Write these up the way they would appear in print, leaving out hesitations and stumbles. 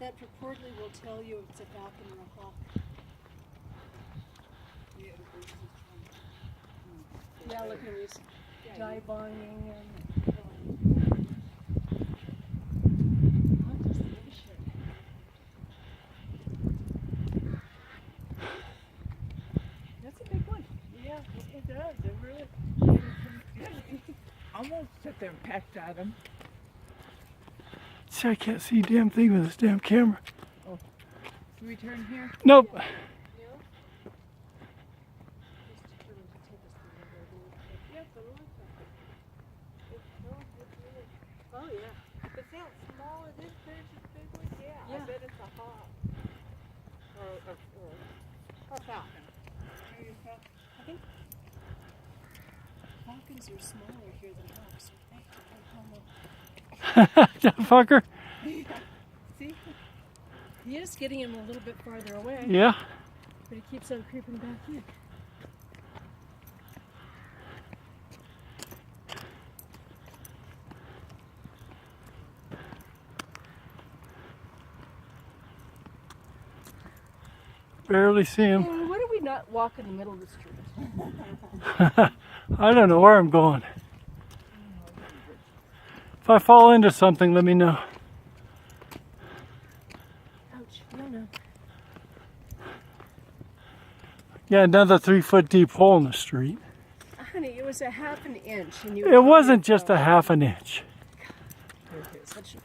that purportedly will tell you if it's a falcon or a hawk. Yeah, look at these dive bombing and that's a big one. Yeah, it does. It really. Almost sit there and pecked at him. See, I can't see a damn thing with this damn camera. Oh, should we turn here? Nope. Oh yeah. But see how small it is compared to the big one? Yeah, Yeah. I bet it's a hawk. Or falcon. Maybe a falcon. I think falcons are smaller here than hawks, aren't they? That fucker. See? He is getting him a little bit farther away, Yeah. but he keeps on creeping back in. Barely see him. Hey, why do we not walk in the middle of the street? I don't know where I'm going. If I fall into something, let me know. Ouch. No. Yeah, another 3-foot deep hole in the street. Honey, it was a half an inch. And you It wasn't just a half an inch. Such a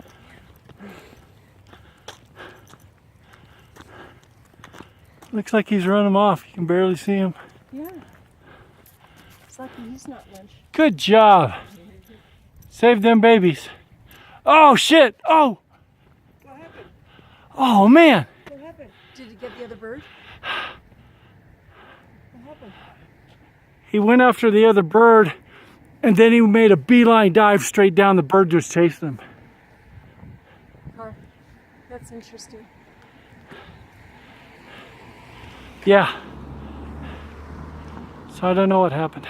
Looks like he's run him off. You can barely see him. yeah. It's lucky he's not lunch. Good job. Save them babies. Oh, shit. Oh. What happened? Oh, man. What happened? Did you get the other bird? What happened? He went after the other bird, and then he made a beeline dive straight down. The bird was chasing him. That's interesting. Yeah. So I don't know what happened.